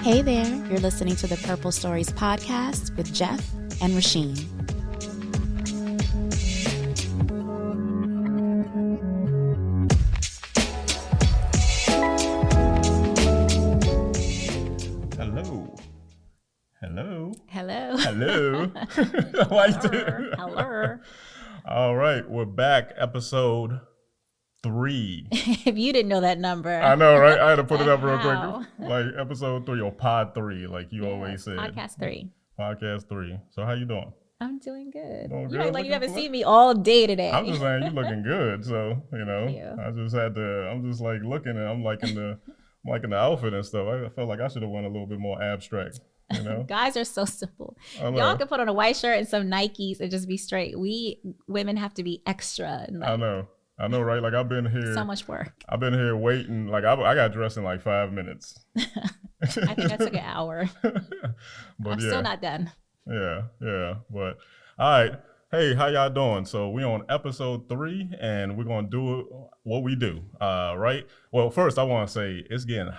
Hey there, you're listening to the Purple Stories podcast with Jeff and Richeen. Hello. Hello. All right, we're back. Episode 3. If you didn't know that number. I know, right? I had to put it up real How? quick. Like episode 3 or pod 3, like you always said. Podcast 3. Podcast 3. So how you doing? I'm doing good. Doing You good? act like you haven't seen me all day today. I'm just saying you looking good. So, Thank you. I'm just like looking and I'm liking the outfit and stuff. I felt like I should have went a little bit more abstract. Guys are so simple. Y'all can put on a white shirt and some Nikes and just be straight. We women have to be extra. And I know, right? Like I've been here. So much work. I've been here waiting. Like I got dressed in like 5 minutes. I think I took an hour. But I'm still not done. Yeah. But all right. Hey, how y'all doing? So we on episode 3 and we're gonna do what we do. Right? Well, first I wanna say it's getting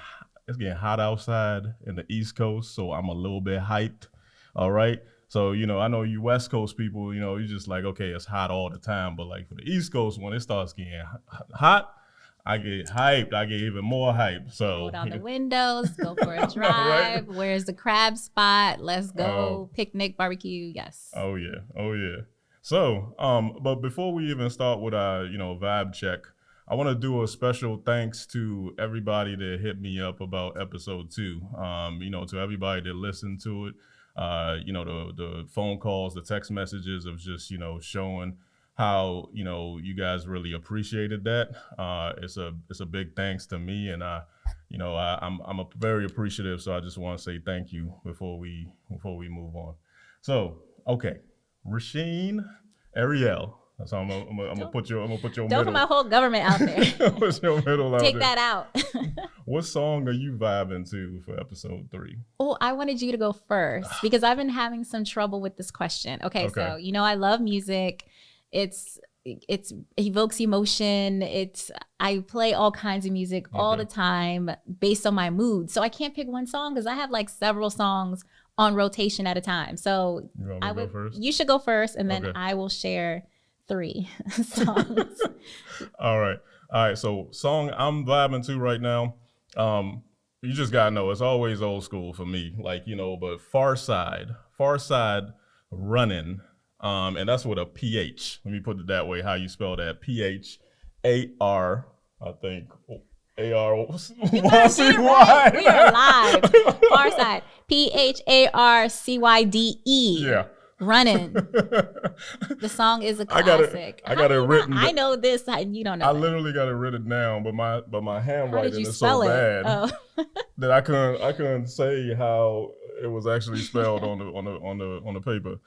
hot outside in the East Coast, so I'm a little bit hyped. All right. So, I know you West Coast people, you're just like, okay, it's hot all the time. But like for the East Coast, when it starts getting hot, I get hyped. I get even more hyped. So roll down the windows, go for a drive. Right? Where's the crab spot? Let's go picnic, barbecue. Yes. Oh yeah. So, but before we even start with our, vibe check, I want to do a special thanks to everybody that hit me up about episode 2. To everybody that listened to it. The phone calls, the text messages of just, showing how, you guys really appreciated that. It's a big thanks to me, and I'm very appreciative. So I just want to say thank you before we move on. So, okay, Richeen, Ariel. So I'm gonna put your Don't middle. put my whole government out there. Put your middle out Take there. that out. What song are you vibing to for episode 3? Oh, I wanted you to go first because I've been having some trouble with this question. Okay. So I love music. It evokes emotion. I play all kinds of music all the time based on my mood. So I can't pick one song because I have like several songs on rotation at a time. So You want me to go first? You should go first, and then I will share 3 songs. All right. So song I'm vibing to right now. You just gotta know it's always old school for me. Like, but Far Side Running. And that's with a PH. Let me put it that way. How you spell that? PHAR, I think. ARCY. We are live. Far Side. PHARCYDE. Yeah. Running. The song is a classic. I got it written. I know this. You don't know. I literally got it written down, but my handwriting is so spell it? bad that I couldn't say how it was actually spelled on the paper.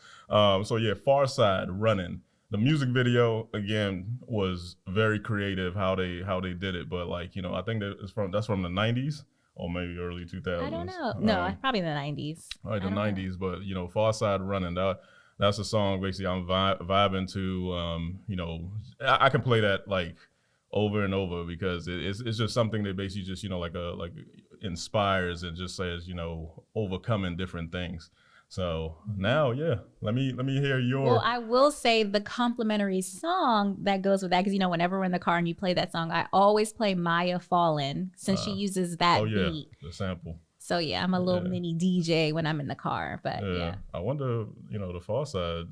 So yeah, Far Side Running. The music video again was very creative how they did it, but I think that's from the 90s. Or maybe early 2000s. I don't know. No, probably the 90s. Right, the 90s. But, Far Side Running, that's a song basically I'm vibing to. I can play that like over and over because it's just something that basically just, like inspires and just says, overcoming different things. So now, let me hear your. Well, I will say the complimentary song that goes with that, because whenever we're in the car and you play that song, I always play Maya Fallin' since she uses that beat. The sample. So yeah, I'm a little mini DJ when I'm in the car, but yeah. I wonder, the Far Side,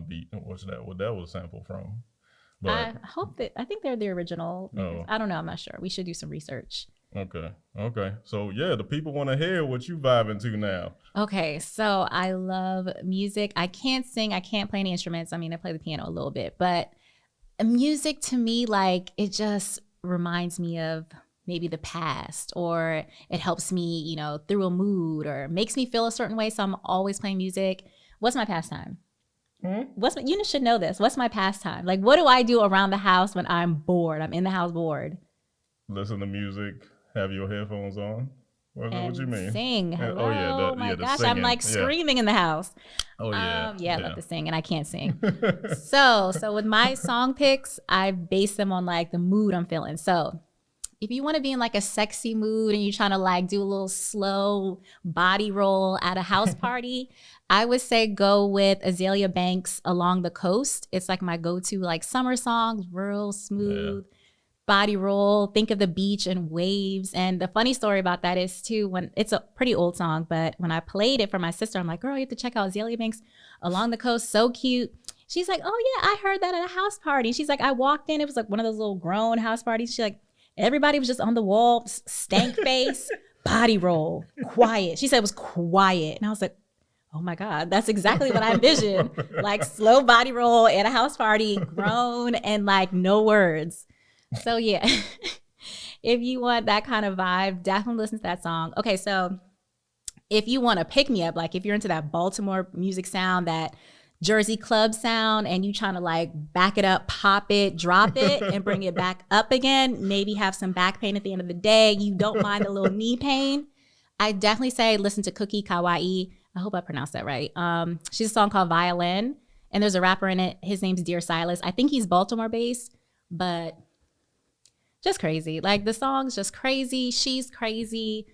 beat. What that was sampled from. But, I think they're the original. Oh. I don't know. I'm not sure. We should do some research. Okay. So yeah, the people want to hear what you vibing to now. Okay, so I love music. I can't sing. I can't play any instruments. I mean, I play the piano a little bit, but music to me, it just reminds me of maybe the past, or it helps me, through a mood, or makes me feel a certain way. So I'm always playing music. What's my pastime? You should know this. What's my pastime? Like, what do I do around the house when I'm bored? I'm in the house bored. Listen to music. Have your headphones on. What you mean? Sing. Hello. Oh my gosh, singing. I'm like screaming in the house. Oh yeah. I love to sing, and I can't sing. so with my song picks, I base them on like the mood I'm feeling. So, if you want to be in like a sexy mood and you're trying to like do a little slow body roll at a house party, I would say go with Azalea Banks' Along the Coast. It's like my go-to like summer song, real smooth. Body roll, think of the beach and waves. And the funny story about that is too, when it's a pretty old song, but when I played it for my sister, I'm like, girl, you have to check out Azalea Banks Along the Coast. So cute. She's like, oh yeah, I heard that at a house party. She's like, I walked in, it was like one of those little grown house parties. She's like, everybody was just on the wall, stank face, body roll, quiet. She said it was quiet. And I was like, oh my God, that's exactly what I envisioned. Like slow body roll at a house party, grown and like no words. So yeah, if you want that kind of vibe, definitely listen to that song. Okay, so if you want to pick me up, like if you're into that Baltimore music sound, that Jersey club sound, and you trying to like back it up, pop it, drop it, and bring it back up again, maybe have some back pain at the end of the day, you don't mind a little knee pain, I definitely say listen to Cookie Kawaii. I hope I pronounced that right. She's a song called Violin, and there's a rapper in it. His name's Dear Silas. I think he's Baltimore based, but just crazy. Like the song's just crazy. She's crazy.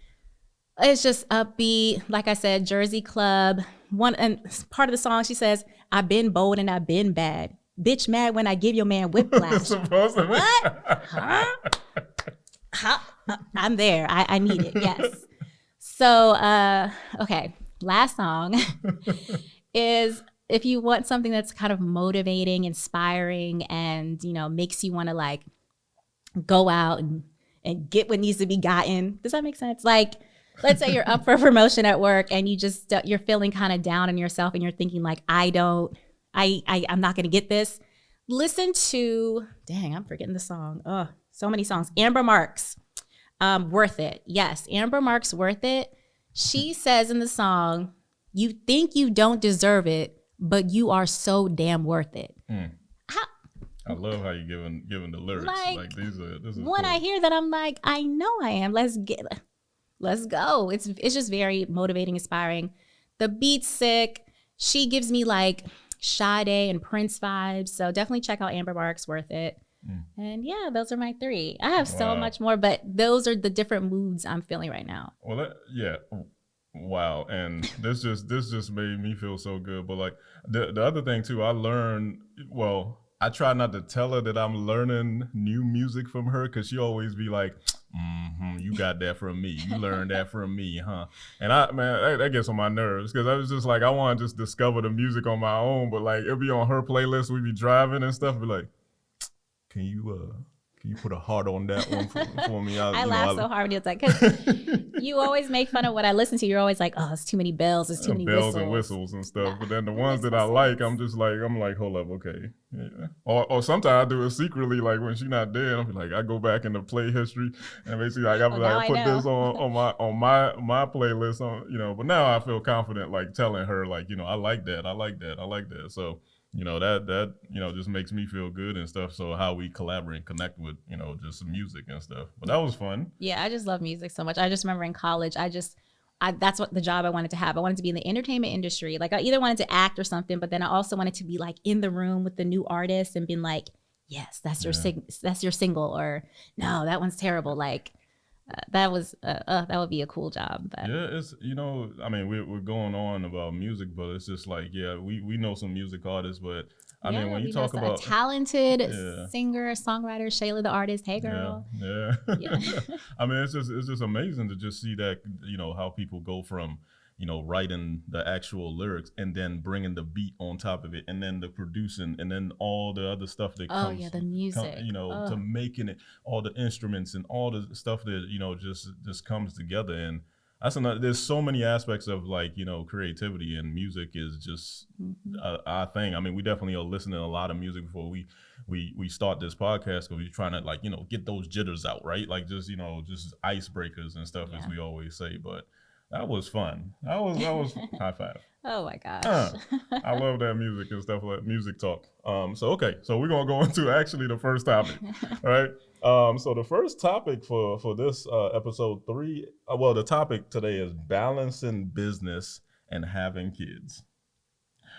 It's just upbeat. Like I said, Jersey club. And part of the song, she says, I've been bold and I've been bad. Bitch mad when I give your man whiplash. What? Huh? I'm there. I need it. Yes. So, okay. Last song is if you want something that's kind of motivating, inspiring, and, you know, makes you want to like go out and get what needs to be gotten. Does that make sense? Like, let's say you're up for a promotion at work and you just, you're feeling kind of down on yourself and you're thinking like, I'm not going to get this. Listen to, dang, I'm forgetting the song. Oh, so many songs. Amber Marks, Worth It. Yes, Amber Marks, Worth It. She says in the song, you think you don't deserve it, but you are so damn worth it. I love how you giving the lyrics. Like this is when cool. I hear that, I'm like, I know I am. Let's go. It's just very motivating, inspiring. The beat's sick. She gives me like Sade and Prince vibes. So definitely check out Amber Marks, Worth It. And yeah, those are my 3. I have so much more, but those are the different moods I'm feeling right now. Well, wow. And this just made me feel so good. But like the other thing too, I learned, well, I try not to tell her that I'm learning new music from her, because she always be like, you got that from me. You learned that from me, huh? And that gets on my nerves, because I was just like, I want to just discover the music on my own, but like it'll be on her playlist. We be driving and stuff. Be like, can you put a heart on that one for me? I laugh so hard when you're like, because you always make fun of what I listen to. You're always like, oh, it's too many bells. It's too many bells whistles. And whistles and stuff. But then the ones that I like, I'm like, hold up, okay. Yeah. Or sometimes I do it secretly, like when she's not there, I'm like, I go back in the play history and basically like I put this on my playlist on, but now I feel confident like telling her like, I like that. So that just makes me feel good and stuff. So how we collaborate and connect with, just some music and stuff. But that was fun. Yeah, I just love music so much. I just remember in college, that's what the job I wanted to have. I wanted to be in the entertainment industry. Like I either wanted to act or something, but then I also wanted to be like in the room with the new artist and being like, yes, that's your single, or no, that one's terrible. Like that would be a cool job. But. Yeah, it's we're going on about music, but it's just like we know some music artists, but I mean when you talk about a talented singer, songwriter, Shayla the artist, hey girl. Yeah. I mean it's just amazing to just see that how people go from writing the actual lyrics and then bringing the beat on top of it, and then the producing, and then all the other stuff that comes. The music. To making it, all the instruments and all the stuff that just comes together. And that's there's so many aspects of like creativity, and music is just our thing. I mean, we definitely are listening to a lot of music before we start this podcast, because we're trying to like get those jitters out, right? Like just just icebreakers and stuff, as we always say. But that was fun. That was high five. Oh my gosh. I love that music and stuff, like music talk. So we're gonna go into actually the first topic. All right. So the first topic for this episode 3, the topic today is balancing business and having kids.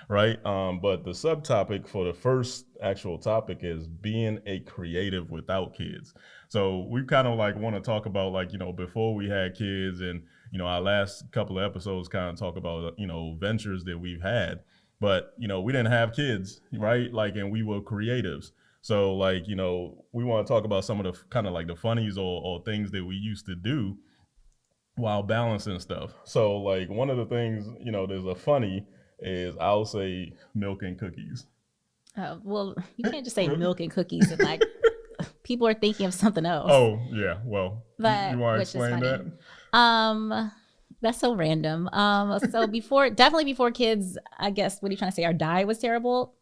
right? But the subtopic for the first actual topic is being a creative without kids. So we kind of like want to talk about like, before we had kids, and our last couple of episodes kind of talk about ventures that we've had, but we didn't have kids, right? Like, and we were creatives. So like, we want to talk about some of the kind of like the funnies, or things that we used to do while balancing stuff. So like one of the things, there's a funny is I'll say milk and cookies. Well, you can't just say milk and cookies and like people are thinking of something else. Oh yeah, well, you But want to which is explain funny. that? That's so random. So definitely before kids, I guess, what are you trying to say? Our diet was terrible.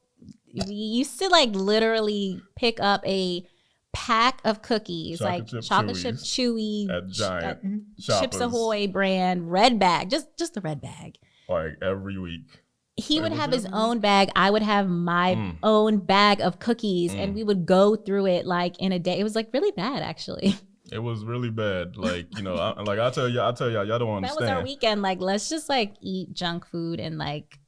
We used to like literally pick up a pack of cookies, Chocolate like chip chocolate chip chewies chewy, at Giant Chips Shoppers, Ahoy brand, red bag, just the red bag. like every week. He would was have his every own bag. I would have my own bag of cookies, and we would go through it like in a day. It was like really bad, actually. It was really bad. Like, I tell y'all, y'all don't That understand. was our weekend. Like, let's just like eat junk food and like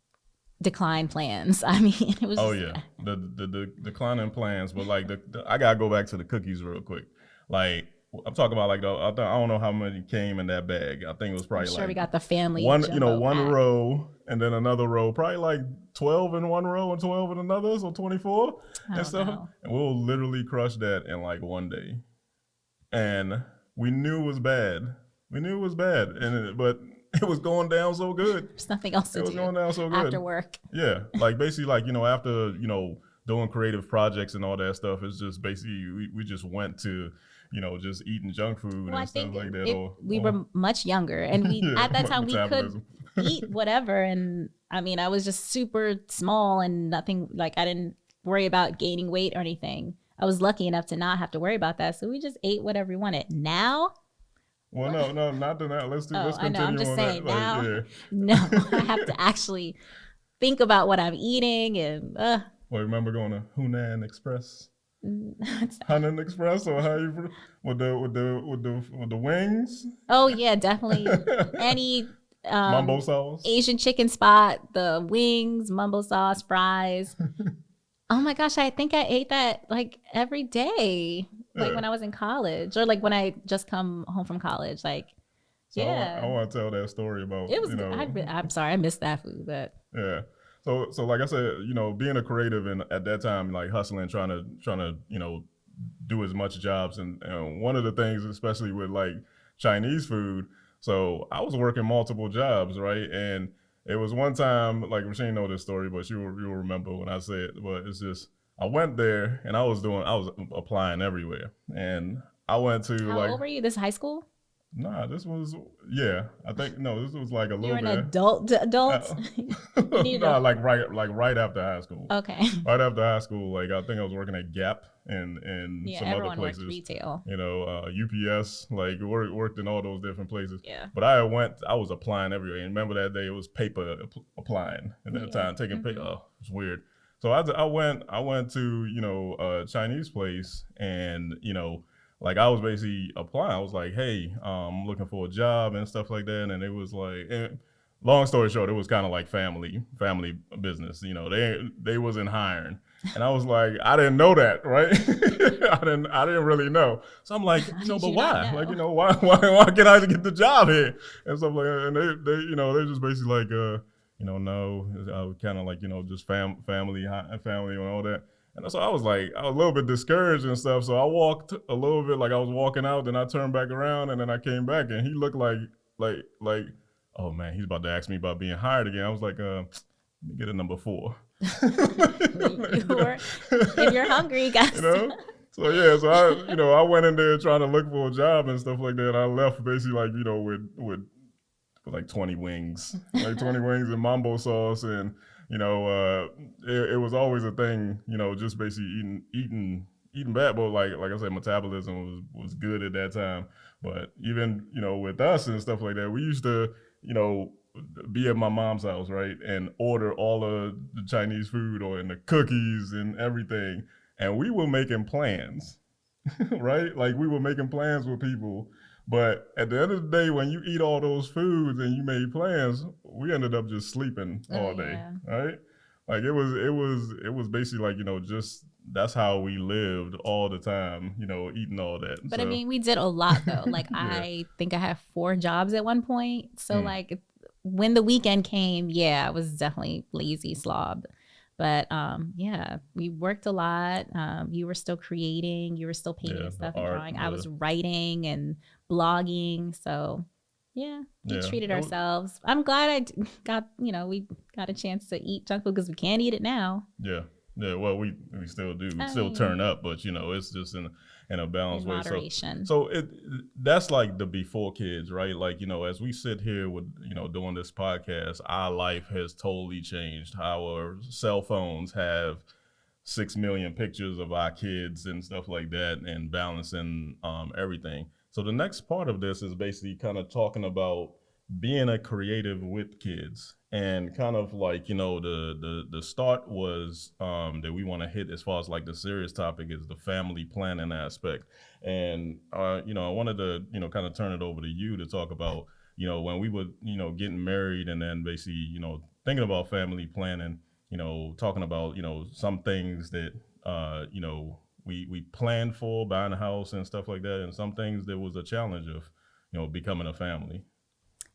decline plans. I mean, it was. Oh just, yeah, the declining plans, but like I gotta go back to the cookies real quick. Like I'm talking about like I don't know how many came in that bag. I think it was probably I'm sure like we got the family one one pack. row and then another row, probably like 12 in one row and 12 in another, so 24 and stuff. Know. And we'll literally crush that in like one day. And we knew it was bad. But it was going down so good. There's nothing else to do. It was going down so good after work. Yeah, like basically, like after doing creative projects and all that stuff, it's just basically we just went to just eating junk food and stuff like that. We were much younger, and we at that time we could eat whatever. And I mean, I was just super small and nothing. Like I didn't worry about gaining weight or anything. I was lucky enough to not have to worry about that, so we just ate whatever we wanted. Now. Well, no, not to that. Let's continue. I know. I'm just saying that. now. Like, No, I have to actually think about what I'm eating and. Well, remember going to Hunan Express? Hunan Express, or how you with the wings? Oh yeah, definitely. Any mumbo sauce, Asian chicken spot, the wings, mumbo sauce, fries. Oh my gosh, I think I ate that like every day. Like when I was in college, or like when I just come home from college, like so I want to tell that story about it was. I'm sorry, I missed that food, but yeah. So like I said, being a creative and at that time, like hustling, trying to do as much jobs, and one of the things, especially with like Chinese food. So I was working multiple jobs, right? And it was one time, like Richeen know this story, but you'll remember when I say it. But it's just I went there and I was applying everywhere, and I went to How old were you? This high school? Nah, this was I think no, this was like a little bit. You're an adult. No, like right after high school. Okay. Right after high school, like I think I was working at Gap and some other places. Worked retail. UPS, like worked in all those different places. Yeah. But I was applying everywhere. And remember that day it was paper applying at that time, taking paper. Oh, it's weird. So I went to a Chinese place, and like I was basically applying. I was like, hey, I'm looking for a job and stuff like that. And it was like, long story short, it was kind of like family business. They wasn't hiring. And I was like, I didn't know that, right? I didn't really know. So I'm like, but why? Like, why can't I get the job here? And stuff like that. And they just basically like, no, kind of like, just family and all that. And so I was a little bit discouraged and stuff. So I walked a little bit, like I was walking out, then I turned back around, and then I came back, and he looked like, oh man, he's about to ask me about being hired again. I was like, let me get a number 4. If you're hungry, guys. So yeah, so I went in there trying to look for a job and stuff like that. I left basically like, with like 20 wings, and mambo sauce, and it was always a thing, just basically eating bad, but like I said, metabolism was good at that time. But even with us and stuff like that, we used to be at my mom's house, right, and order all of the Chinese food and the cookies and everything, and we were making plans, right? Like we were making plans with people. But at the end of the day, when you eat all those foods and you made plans, we ended up just sleeping all day, right? Like it was basically like, just that's how we lived all the time, eating all that. But I So mean, we did a lot though. Like yeah. I think I had 4 jobs at one point. So Mm, like when the weekend came, yeah, I was definitely lazy slob. But yeah, we worked a lot. You were still creating, you were still painting yeah, and the stuff and art, drawing. I was writing and blogging. So yeah, we yeah. treated It was, ourselves. I'm glad got, we got a chance to eat junk food because we can't eat it now. yeah. Yeah, well, we still do. We I still mean, turn up, but it's just in a in balanced way. So moderation. so it that's like the before kids, right? Like, as we sit here with, doing this podcast, our life has totally changed. Our cell phones have 6 million pictures of our kids and stuff like that, and balancing everything. So the next part of this is basically kind of talking about being a creative with kids, and kind of like, the start was that we want to hit as far as like the serious topic is the family planning aspect. And I wanted to, kind of turn it over to you to talk about, when we were, getting married, and then basically, thinking about family planning, talking about, some things that, we planned for buying a house and stuff like that, and some things that was a challenge of, becoming a family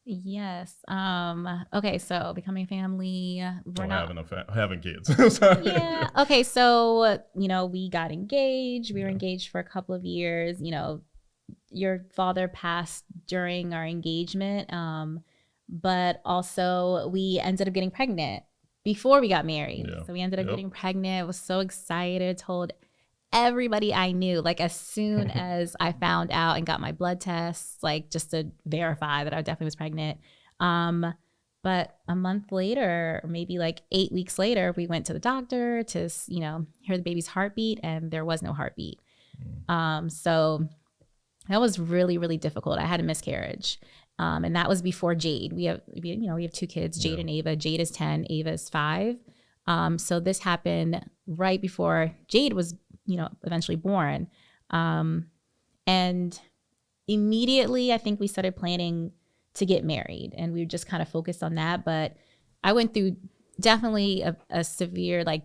Yes. Okay. So becoming a family, we're or not. having kids. Sorry. Yeah. Okay. So, we got engaged. We were Yeah. engaged for a couple of years. Your father passed during our engagement. But also we ended up getting pregnant before we got married. Yeah. So we ended up Yep. getting pregnant. Was so excited, told everybody I knew, like as soon as I found out and got my blood tests, like just to verify that I definitely was pregnant. But a month later, or maybe like 8 weeks later, we went to the doctor to, hear the baby's heartbeat, and there was no heartbeat. So that was really, really difficult. I had a miscarriage. And that was before Jade. We have 2 kids, Jade Yeah. and Ava. Jade is 10, Ava is 5. So this happened right before Jade was, eventually born. And immediately, I think we started planning to get married, and we just kind of focused on that. But I went through definitely a severe, like,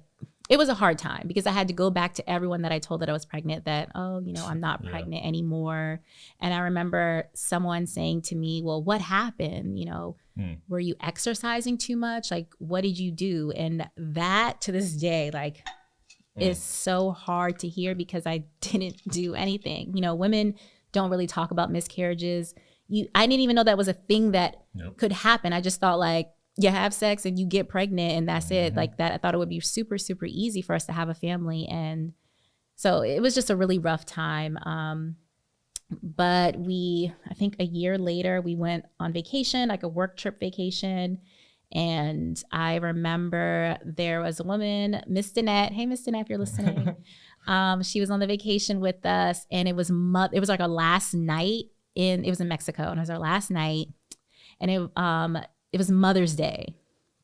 it was a hard time because I had to go back to everyone that I told that I was pregnant that, oh, I'm not Yeah. pregnant anymore. And I remember someone saying to me, well, what happened? Were you exercising too much? Like, what did you do? And that to this day, like, is so hard to hear because I didn't do anything. Women don't really talk about miscarriages. I didn't even know that was a thing that Yep. could happen. I just thought like, you have sex and you get pregnant and that's it. Like that, I thought it would be super, super easy for us to have a family. And so it was just a really rough time. But I think a year later, we went on vacation, like a work trip vacation. And I remember there was a woman, Miss Danette. Hey, Miss Danette, if you're listening. She was on the vacation with us, and it was like our last night it was in Mexico, and it was our last night. And it was Mother's Day,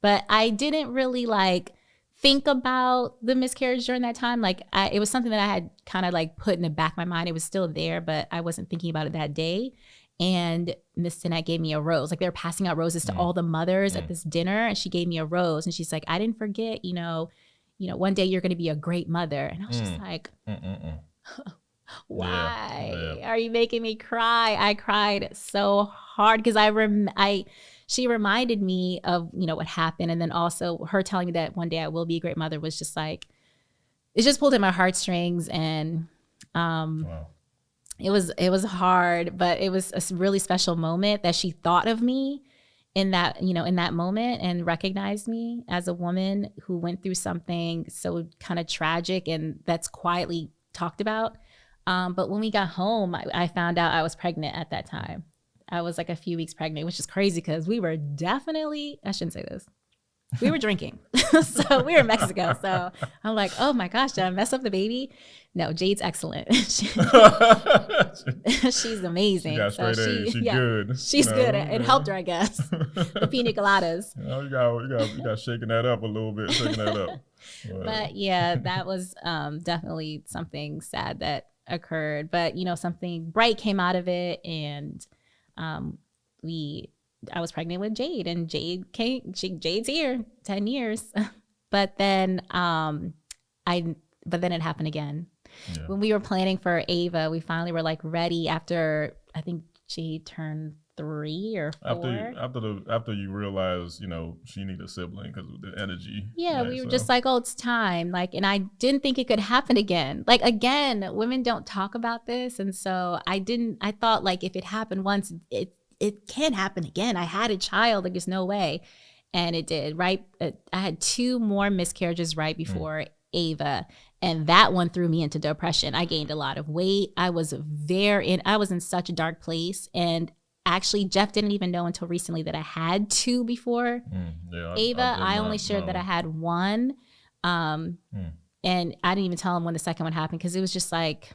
but I didn't really like think about the miscarriage during that time. Like it was something that I had kind of like put in the back of my mind. It was still there, but I wasn't thinking about it that day. And Miss Sinette gave me a rose. Like they were passing out roses to all the mothers at this dinner, and she gave me a rose, and she's like, "I didn't forget, one day you're going to be a great mother." And I was just like, why are you making me cry? I cried so hard because she reminded me of, what happened. And then also her telling me that one day I will be a great mother was just like, it just pulled at my heartstrings. And Wow. it was hard, but it was a really special moment that she thought of me in that moment and recognized me as a woman who went through something so kind of tragic and that's quietly talked about. But when we got home, I found out I was pregnant at that time. I was like a few weeks pregnant, which is crazy because we were definitely, I shouldn't say this. We were drinking. So we were in Mexico. So I'm like, oh my gosh, did I mess up the baby? No, Jade's excellent. She's amazing. She got straight A's. She's good. She's good. It helped her, I guess. The pina coladas. You got shaking that up a little bit, shaking that up. But yeah, that was definitely something sad that occurred. But something bright came out of it, and I was pregnant with Jade, and Jade's here, 10 years. But then but then it happened again. Yeah. When we were planning for Ava, we finally were like ready after I think Jade turned 3 or 4. After you realize, she need a sibling because of the energy. Yeah, right? we were So, just like, oh, it's time. Like, and I didn't think it could happen again. Like, again, women don't talk about this. And so I thought like if it happened once, it can't happen again. I had a child, like there's no way. And it did, right? I had 2 more miscarriages right before Ava. And that one threw me into depression. I gained a lot of weight. I was in such a dark place. And actually, Jeff didn't even know until recently that I had 2 before Ava. I only shared that I had 1. And I didn't even tell him when the second one happened because it was just like,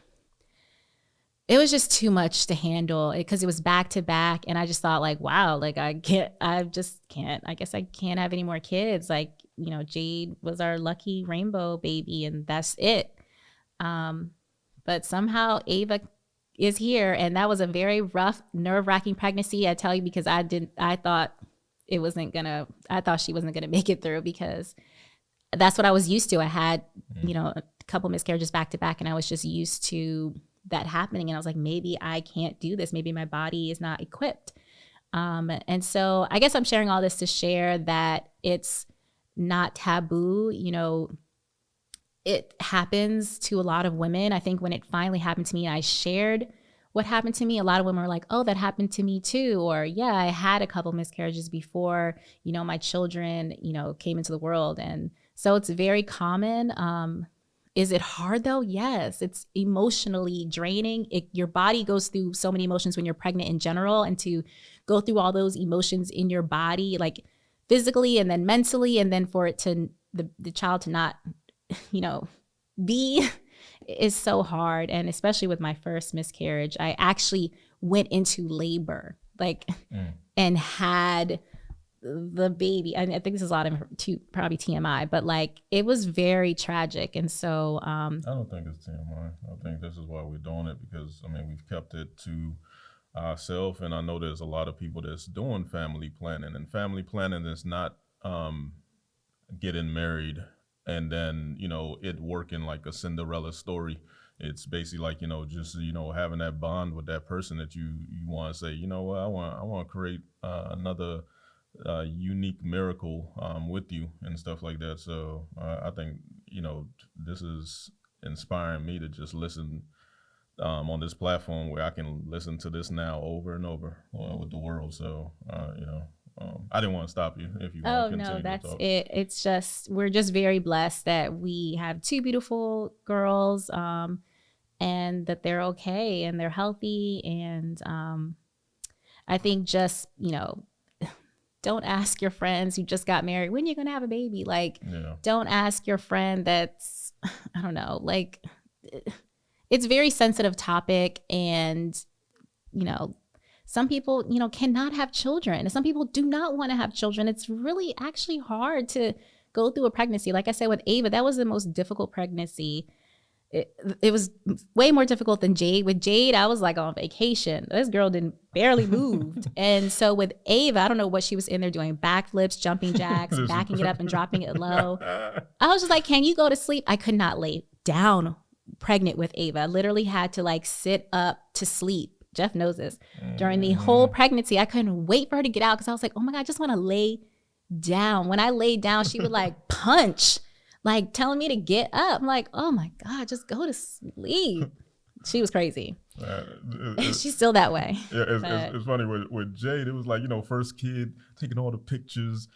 it was just too much to handle because it was back to back. And I just thought like, wow, like I guess I can't have any more kids. Like, Jade was our lucky rainbow baby and that's it. But somehow Ava is here. And that was a very rough, nerve-wracking pregnancy. I tell you, because I thought she wasn't gonna make it through because that's what I was used to. I had, a couple miscarriages back to back and I was just used to that happening. And I was like, maybe I can't do this. Maybe my body is not equipped. And so I guess I'm sharing all this to share that it's not taboo. It happens to a lot of women. I think when it finally happened to me, I shared what happened to me. A lot of women were like, oh, that happened to me too. Or yeah, I had a couple miscarriages before, my children, came into the world. And so it's very common. Is it hard though? Yes, it's emotionally draining. Your body goes through so many emotions when you're pregnant in general, and to go through all those emotions in your body, like physically and then mentally, and then for it to the child to not, be is so hard. And especially with my first miscarriage, I actually went into labor, and had the baby. I think this is a lot of probably TMI, but like it was very tragic. And so I don't think it's TMI. I think this is why we're doing it because we've kept it to ourselves, and I know there's a lot of people that's doing family planning, and family planning is not getting married and then it working like a Cinderella story. It's basically like just having that bond with that person that you want to say, I want to create another unique miracle with you and stuff like that. So I think this is inspiring me to just listen on this platform where I can listen to this now over and over with the world. So I didn't want to stop you if you want to continue. Oh no, that's it. It's just we're just very blessed that we have 2 beautiful girls, and that they're okay and they're healthy. And I think just don't ask your friends who just got married when you're gonna have a baby. Don't ask your friend that's I don't know. Like it's a very sensitive topic, and some people, cannot have children, and some people do not want to have children. It's really actually hard to go through a pregnancy. Like I said with Ava, that was the most difficult pregnancy. It was way more difficult than Jade. With Jade, I was like on vacation. This girl barely moved. And so with Ava, I don't know what she was in there doing, backflips, jumping jacks, backing it up and dropping it low. I was just like, can you go to sleep? I could not lay down pregnant with Ava. I literally had to sit up to sleep. Jeff knows this. During the whole pregnancy, I couldn't wait for her to get out because I was like, oh my God, I just want to lay down. When I laid down, she would punch, telling me to get up. I'm like, oh my God, just go to sleep. She was crazy. She's still that way. Yeah, it's funny with Jade. It was first kid, taking all the pictures,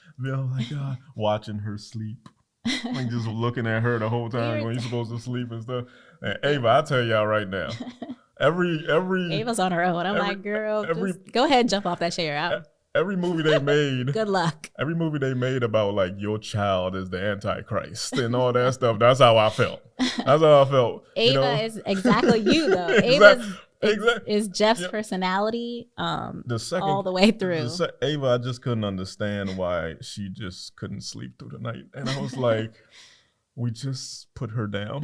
watching her sleep. Just looking at her the whole time when you're supposed to sleep and stuff. And Ava, I tell y'all right now, every Ava's on her own. I'm like, girl, just go ahead and jump off that chair. Every movie they made, good luck. Every movie they made about your child is the Antichrist and all that stuff. That's how I felt. Ava is exactly you though. Ava is Jeff's personality. All the way through. Ava, I just couldn't understand why she just couldn't sleep through the night, and I was like. We just put her down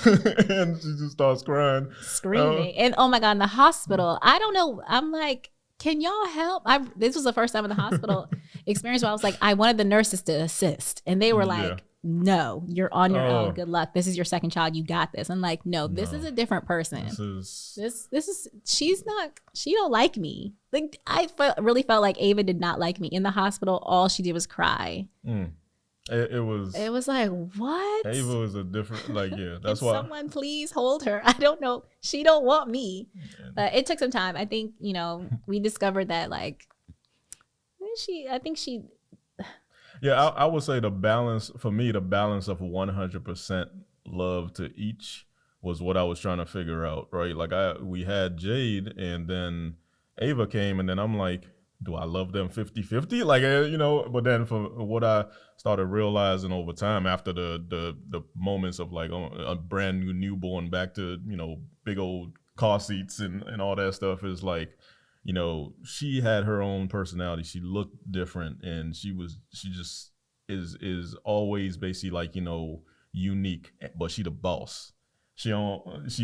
and she just starts crying. Screaming. And oh my God, in the hospital, I don't know. I'm like, can y'all help? This was the first time in the hospital experience where I was like, I wanted the nurses to assist. And they were like, no, you're on your own. Oh, Good luck. This is your second child. You got this. I'm like, no, this is no. a different person. This is, she don't like me. Like, really felt like Ava did not like me. In the hospital, all she did was cry. It was like, what? Ava was a different, like, yeah, that's Can why. someone please hold her? I don't know. She don't want me. But it took some time. I think, we discovered that, like, I think she. Yeah, I would say the balance, for me, the balance of 100% love to each was what I was trying to figure out, right? Like, we had Jade, and then Ava came, and then I'm like, do I love them 50-50? Like, but then for what I started realizing over time after the moments of like a brand new newborn back to, big old car seats and all that stuff is like, she had her own personality. She looked different, and she just is always basically like, unique, but she the boss. She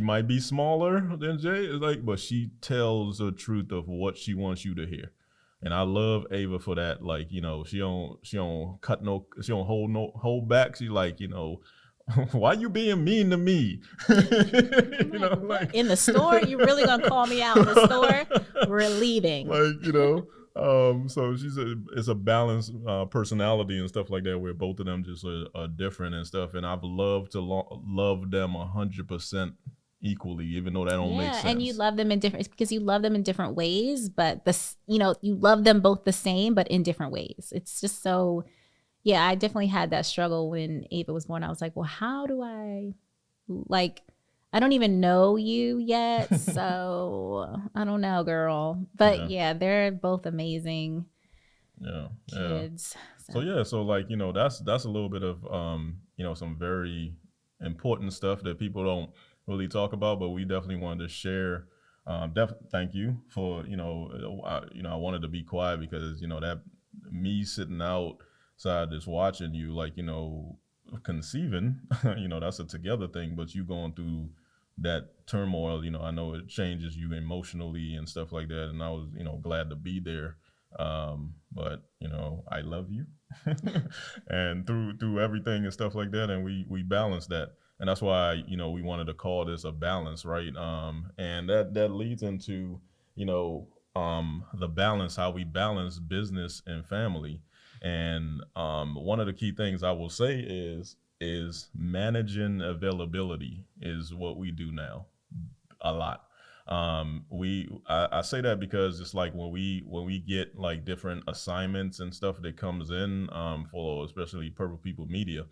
might be smaller than Jay, like, but she tells the truth of what she wants you to hear. And I love Ava for that. Like, she don't cut she don't hold back. She's like, why you being mean to me? Like, in the store, you really gonna call me out in the store? We're leaving. Like, so it's a balanced personality and stuff like that, where both of them just are different and stuff. And I've loved to love them 100% equally, even though that don't make sense. And you love them because you love them in different ways, but you love them both the same, but in different ways. It's just so, yeah, I definitely had that struggle when Ava was born. I was like, well, how do I, like, I don't even know you yet, so I don't know, girl. But yeah, they're both amazing kids. So like, that's a little bit of some very important stuff that people don't really talk about, but we definitely wanted to share. Thank you for, I wanted to be quiet because, that me sitting outside just watching you, like, conceiving, that's a together thing, but you going through that turmoil, I know it changes you emotionally and stuff like that. And I was, glad to be there. But, I love you and through everything and stuff like that. And we balance that. And that's why, we wanted to call this a balance, right? And that leads into, the balance, how we balance business and family. And one of the key things I will say is managing availability is what we do now a lot. I say that because it's like when we get like different assignments and stuff that comes in for especially Purple People Media,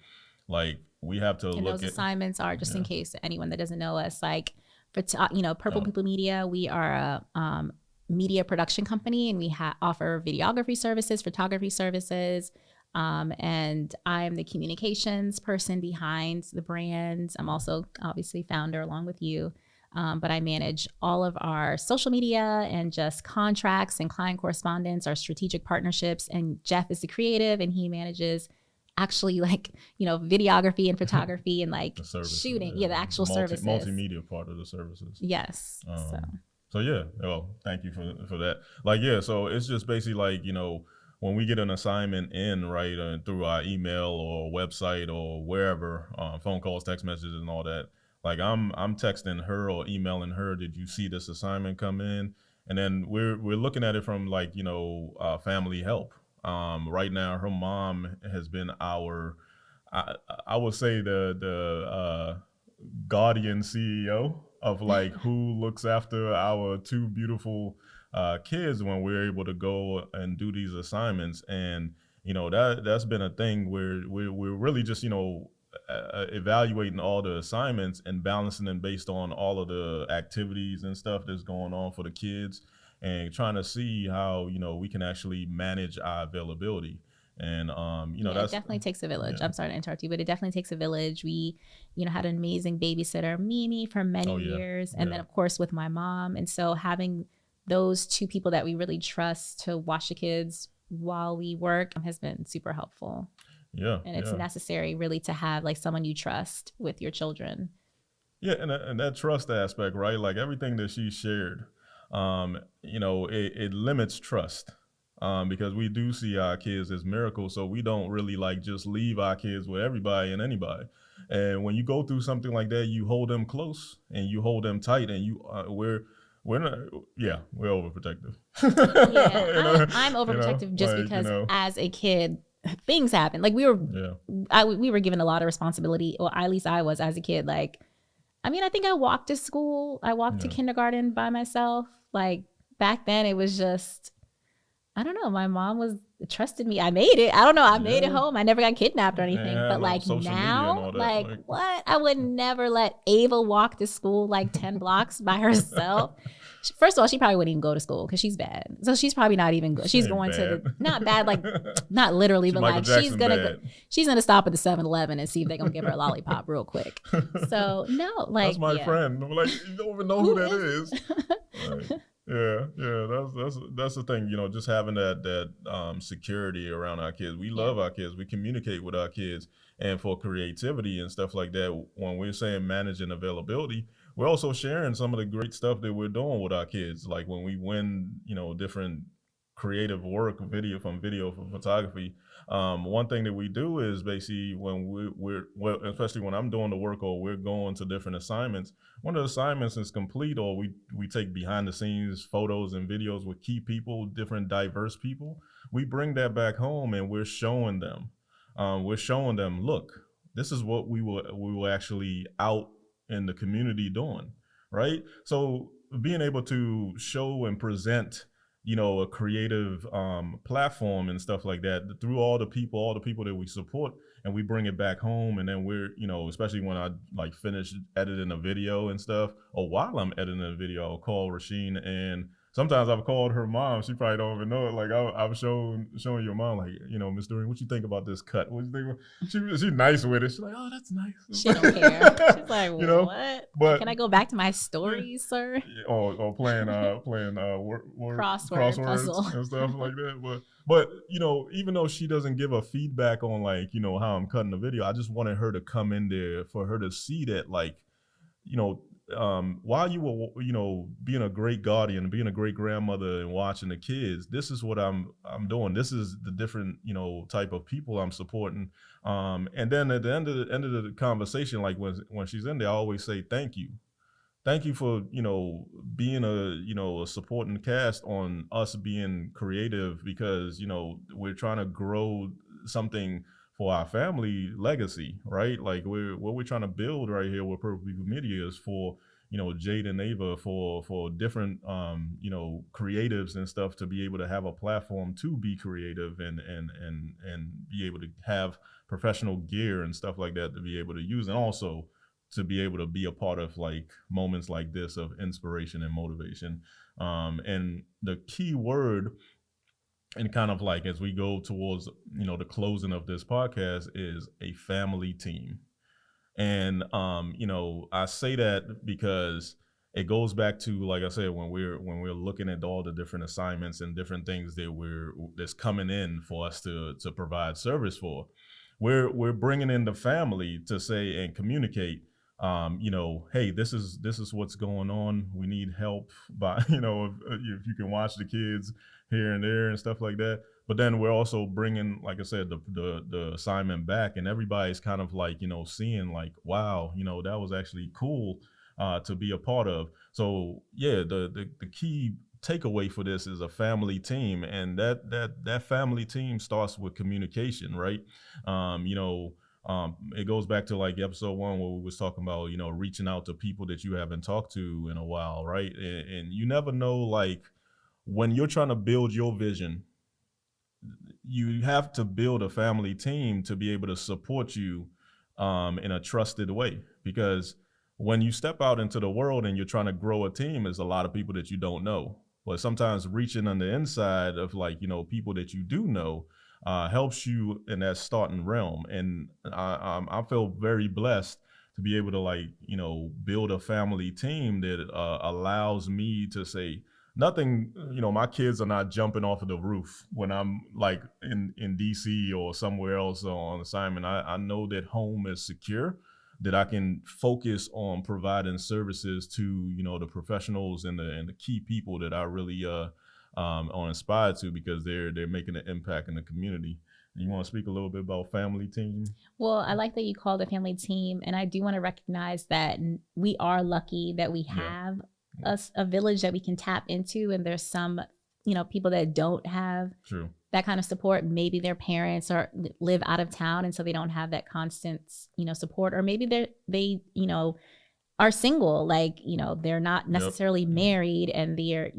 like we have to and look those at assignments are just in case anyone that doesn't know us, like for Purple People Media, we are a media production company, and we offer videography services, photography services, and I'm the communications person behind the brand. I'm also obviously founder along with you, but I manage all of our social media and just contracts and client correspondence, our strategic partnerships, and Jeff is the creative, and he manages actually like videography and photography and like shooting, the actual services, multimedia part of the services. Yes. So yeah, well, thank you for that. Like, yeah, so it's just basically like, when we get an assignment in, right, through our email or website or wherever, phone calls, text messages and all that, like I'm texting her or emailing her, did you see this assignment come in? And then we're looking at it from like, family help. Right now, her mom has been I would say the guardian CEO of like who looks after our two beautiful kids when we're able to go and do these assignments. And that's been a thing where we're really just evaluating all the assignments and balancing them based on all of the activities and stuff that's going on for the kids, and trying to see how we can actually manage our availability. And it definitely takes a village. I'm sorry to interrupt you, but it definitely takes a village. We had an amazing babysitter, Mimi, for many years, and then of course with my mom. And so having those two people that we really trust to watch the kids while we work has been super helpful. And it's necessary really to have like someone you trust with your children. And that trust aspect, right? Like everything that she shared, it limits trust. because we do see our kids as miracles. So we don't really like just leave our kids with everybody and anybody. And when you go through something like that, you hold them close and you hold them tight, and we're not, yeah, we're overprotective. Yeah, you know, I'm overprotective just because as a kid, things happen. Like we were given a lot of responsibility, or at least I was as a kid. Like, I mean, I think I walked to school. I walked to kindergarten by myself. Like back then, it was just, I don't know. My mom trusted me. I made it. I don't know. I made it home. I never got kidnapped or anything. But like now, like what? I would never let Ava walk to school like 10 blocks by herself. First of all, she probably wouldn't even go to school because she's bad. So she's probably not even she's going to not bad, like not literally, but like she's gonna stop at the 7-Eleven and see if they're gonna give her a lollipop real quick. So no, like that's my friend. I'm like, you don't even know who that is. Like, that's the thing, just having that security around our kids. We love our kids. We communicate with our kids, and for creativity and stuff like that, when we're saying managing availability, we're also sharing some of the great stuff that we're doing with our kids. Like when we win, different creative work, video for photography. One thing that we do is basically when we're especially when I'm doing the work or we're going to different assignments, one of the assignments is complete, or we take behind the scenes photos and videos with key people, different diverse people. We bring that back home and we're showing them. Look, this is what we were actually out in the community doing, right? So being able to show and present, a creative platform and stuff like that through all the people that we support, and we bring it back home, and then we're, especially when I like finish editing a video and stuff, or while I'm editing a video, I'll call Richeen, and sometimes I've called her mom. She probably don't even know it. Like I've showing your mom, like, Miss Doreen, what you think about this cut? What you think? She's nice with it. She's like, oh, that's nice. She don't care. She's like, what? But can I go back to my stories, sir? Or playing crosswords puzzle and stuff like that. But even though she doesn't give a feedback on like how I'm cutting the video, I just wanted her to come in there for her to see that, like, while you were, being a great guardian, being a great grandmother and watching the kids, this is what I'm doing. This is the different, type of people I'm supporting. And then at the end of the conversation, like when she's in there, I always say, thank you. Thank you for, being a supporting cast on us being creative, because, we're trying to grow something for our family legacy, right? Like what we're trying to build right here with Purple People Media is for, Jade and Ava, for different, creatives and stuff to be able to have a platform to be creative and be able to have professional gear and stuff like that to be able to use, and also to be able to be a part of like moments like this of inspiration and motivation. And the key word, and kind of like as we go towards the closing of this podcast, is a family team. And I say that because it goes back to, like I said, when we're looking at all the different assignments and different things that's coming in for us to provide service for, we're bringing in the family to say and communicate, hey, this is what's going on. We need help by, if you can watch the kids here and there and stuff like that. But then we're also bringing, like I said, the assignment back, and everybody's kind of like, seeing like, wow, that was actually cool to be a part of. So yeah, the key takeaway for this is a family team, and that family team starts with communication, right? It goes back to like episode 1 where we was talking about, reaching out to people that you haven't talked to in a while, right? And you never know, like, when you're trying to build your vision, you have to build a family team to be able to support you in a trusted way. Because when you step out into the world and you're trying to grow a team, there's a lot of people that you don't know. But sometimes reaching on the inside of like, people that you do know helps you in that starting realm. And I feel very blessed to be able to like, build a family team that allows me to say, nothing, my kids are not jumping off of the roof when I'm like in DC or somewhere else on assignment. I know that home is secure, that I can focus on providing services to, the professionals and the key people that I really or inspired to, because they're making an impact in the community. You want to speak a little bit about family team? Well, I like that you called a family team, and I do want to recognize that we are lucky that we have a village that we can tap into, and there's some, people that don't have True. that kind of support. Maybe their parents live out of town, and so they don't have that constant, support, or maybe they are single, like, they're not necessarily married, and they're,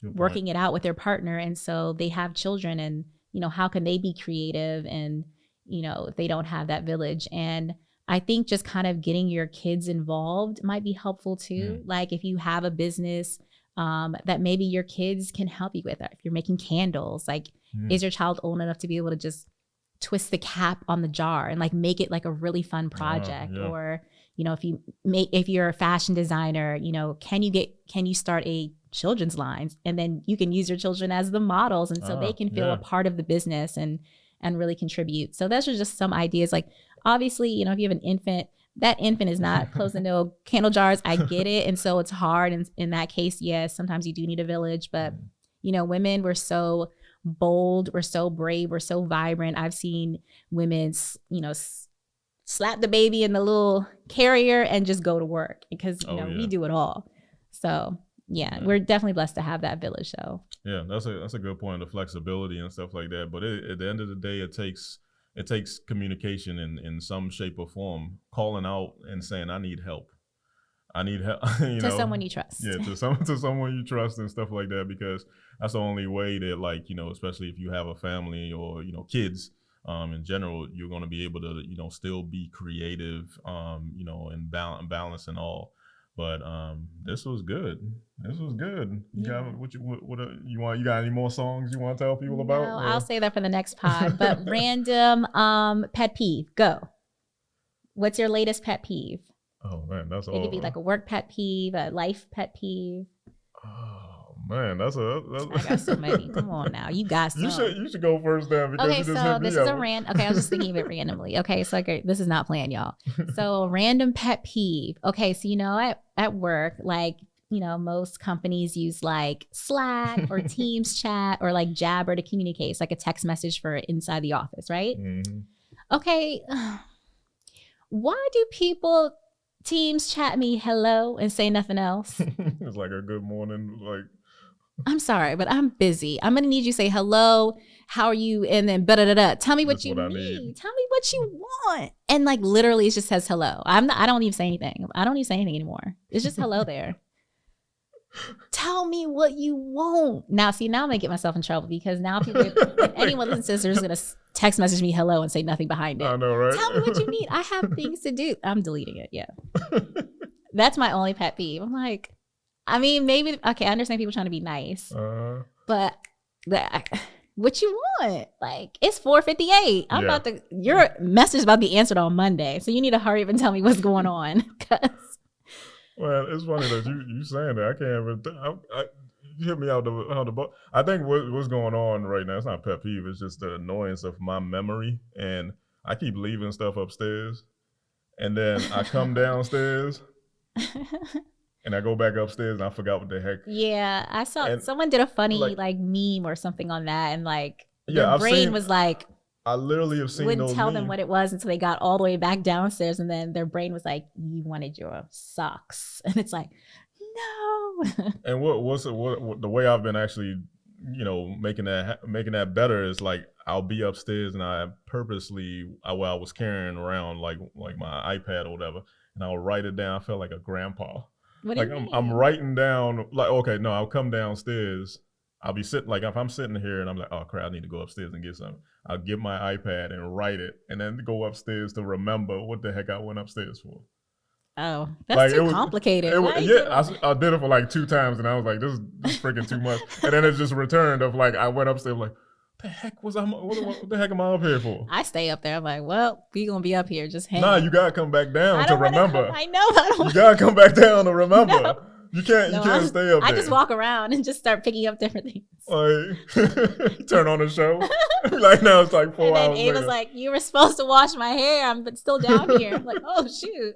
working it out with their partner, and so they have children, and how can they be creative, and if they don't have that village. And I think just kind of getting your kids involved might be helpful too. Like if you have a business that maybe your kids can help you with, if you're making candles, like is your child old enough to be able to just twist the cap on the jar and like make it like a really fun project? Or if you're a fashion designer, can you start a children's lines, and then you can use your children as the models, and so they can feel a part of the business and really contribute. So those are just some ideas. Like obviously, if you have an infant, that infant is not closing no candle jars. I get it. And so it's hard. And in that case, yes, sometimes you do need a village, but women, we're so bold, we're so brave, we're so vibrant. I've seen women, slap the baby in the little carrier and just go to work, because we do it all. So we're definitely blessed to have that village though. Yeah, that's a good point, the flexibility and stuff like that. But at the end of the day, it takes communication in some shape or form, calling out and saying, I need help. To someone you trust. Yeah, to someone you trust and stuff like that, because that's the only way that, like, especially if you have a family or, kids, in general, you're going to be able to, still be creative, and balance and all. But this was good. You got you got any more songs you want to tell people about? No, I'll say that for the next pod. But random pet peeve, go. What's your latest pet peeve? Oh man, that's all. It could be like a work pet peeve, a life pet peeve. Oh man, that's I got so many. Come on now, you got some. You should go first then, because you just hit me this is a rant. Okay, I was just thinking of it randomly. Okay, so this is not planned, y'all. So random pet peeve. Okay, so at work, like most companies use like Slack or Teams chat or like Jabber to communicate. It's like a text message for inside the office, right? Mm-hmm. Okay, why do people Teams chat me hello and say nothing else? It's like a good morning, like. I'm sorry, but I'm busy. I'm gonna need you to say hello, how are you, and then da-da-da-da. Tell me what you need. Tell me what you want. And like literally it just says hello. I don't even say anything. I don't even say anything anymore. It's just hello there. Tell me what you want. Now I'm gonna get myself in trouble, because now people, if anyone listens to this, they're just gonna text message me hello and say nothing behind it. I know, right? Tell me what you need. I have things to do. I'm deleting it. Yeah. That's my only pet peeve. I'm like, maybe, okay, I understand people trying to be nice, but what you want? Like, it's 4:58. Your message is about to be answered on Monday, so you need to hurry up and tell me what's going on. Well, it's funny that you saying that. I can't even. You hit me out the boat. I think what's going on right now, it's not pet peeve. It's just the annoyance of my memory, and I keep leaving stuff upstairs, and then I come downstairs. And I go back upstairs and I forgot what the heck. Yeah, I saw someone did a funny like meme or something on that, and like their brain was like, I literally have seen wouldn't those tell memes. Them what it was until they got all the way back downstairs, and then their brain was like, you wanted your socks, and it's like, no. And what the way I've been actually, making that better is like I'll be upstairs and I purposely I was carrying around like my iPad or whatever, and I'll write it down. I felt like a grandpa. What like do you mean? I'm writing down like, okay, no, I'll come downstairs. I'll be sitting, like if I'm sitting here and I'm like, oh crap, I need to go upstairs and get something. I'll get my iPad and write it, and then go upstairs to remember what the heck I went upstairs for. Oh, that's too complicated. I did it for like 2 times, and I was like, this is freaking too much. And then it just returned of like, I went upstairs like, the heck what the heck am I up here for? I stay up there. I'm like, well, we gonna be up here. Just hang. Nah, you gotta come back down to remember. I know. You gotta come back down to remember. No. You can't stay up there. I just walk around and just start picking up different things. Like, turn on the show. Like now it's like 4 hours later. And then Ava's like, you were supposed to wash my hair. I'm still down here. I'm like, oh shoot.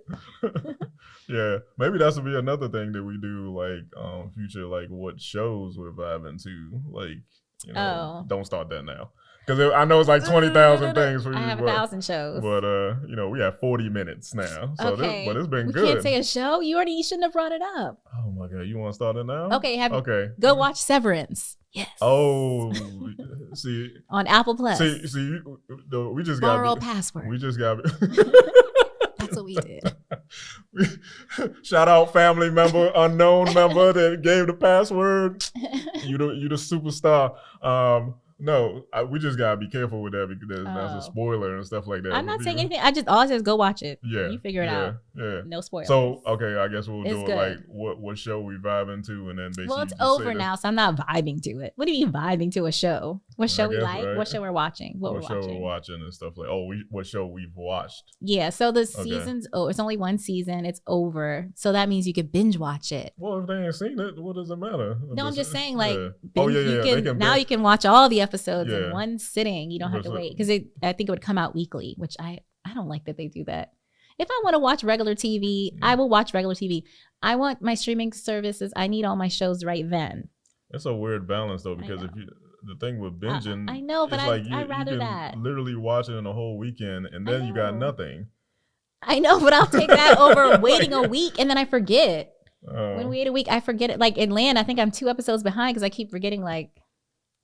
Yeah, maybe that's would be another thing that we do, like future, like what shows we're vibing to, like Oh. don't start that now, because I know it's like 20,000 things for I you, have 1,000 shows. but we have 40 minutes now, so Okay. but it's been we good. Can't say a show. You shouldn't have brought it up. Oh my god, you want to start it now? Okay, okay. Go watch Severance. Yes. Oh, see on Apple Plus. See, we just got borrow a password. We just got. That's what we did. Shout out family member, unknown member that gave the password. You the superstar. No, we just gotta be careful with that because that's a spoiler and stuff like that. I'm not saying anything. All I said is go watch it. Yeah, you figure it out. Yeah, no spoilers. So okay, I guess we'll do it good. like what show we vibing to, and then basically. Well, it's over now, so I'm not vibing to it. What do you mean vibing to a show? What show we like? Right? What show we're watching? What show we're watching and stuff like. What show we've watched? Yeah, so the season's it's only one season. It's over, so that means you could binge watch it. Well, if they ain't seen it, what does it matter? No, I'm just saying like. Now you can watch all the episodes in one sitting. You don't have to wait because I think it would come out weekly, which I don't like that they do that. If I want to watch regular TV, I will watch regular TV. I want my streaming services. I need all my shows right then. That's a weird balance though, because the thing with binging, I know, but like I'd rather you can that. literally watch it in a whole weekend, and then you got nothing. I know, but I'll take that over waiting a week, and then I forget. When we wait a week, I forget it. Like Atlanta, I think I'm 2 episodes behind because I keep forgetting. Like,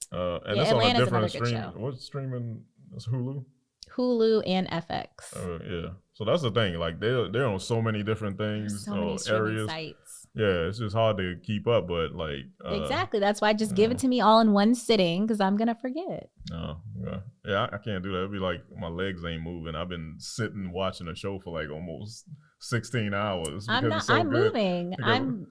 and it's on a different stream. What's streaming? It's Hulu and FX. Yeah, so that's the thing. Like they're on so many different things, so many areas. Sites. Yeah, it's just hard to keep up. But like exactly, that's why I just give it to me all in one sitting because I'm gonna forget. Yeah, I can't do that. It'd be like my legs ain't moving. I've been sitting watching a show for like almost 16 hours. I'm moving. I'm.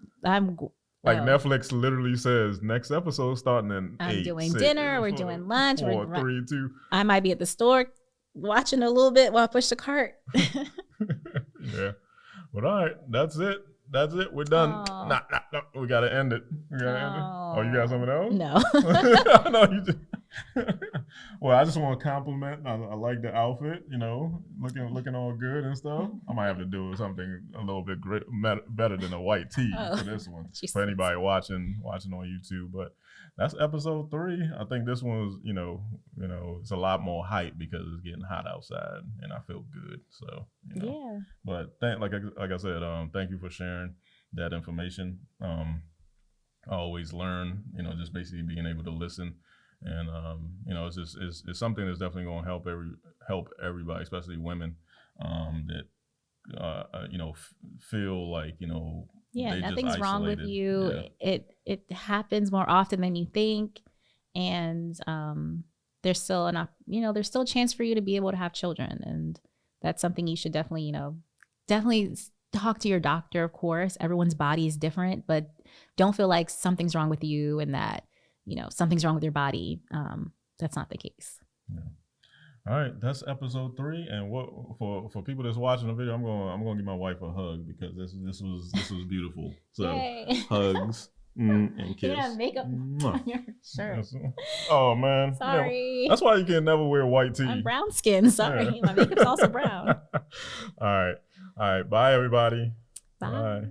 Like Netflix literally says next episode starting in I'm 8, doing 6, dinner. We're doing lunch. 4, 3, 2. I might be at the store watching a little bit while I push the cart. Yeah. But all right, that's it. We're done. Nah, we gotta end it. End it. Oh, you got something else? No. No, you just. Well, I just want to compliment. I like the outfit. Looking all good and stuff. I might have to do something a little bit better than a white tee for this one. Jesus. For anybody watching on YouTube. But that's episode 3. I think this one was, it's a lot more hype because it's getting hot outside and I feel good. So yeah. But like I said, thank you for sharing that information. I always learn. Just basically being able to listen. And it's something that's definitely going to help everybody, especially women, that feel like nothing's wrong with you. Yeah. It happens more often than you think, and there's still there's still a chance for you to be able to have children, and that's something you should definitely talk to your doctor. Of course, everyone's body is different, but don't feel like something's wrong with you and that. Something's wrong with your body. That's not the case. Yeah. All right, that's episode 3. And what for people that's watching the video, I'm gonna give my wife a hug because this was beautiful. So Yay. Hugs and kiss. Yeah, makeup on your shirt. Oh man, sorry. That's why you can never wear white tee. I'm brown skin. Sorry, my makeup's also brown. All right. Bye everybody. Bye.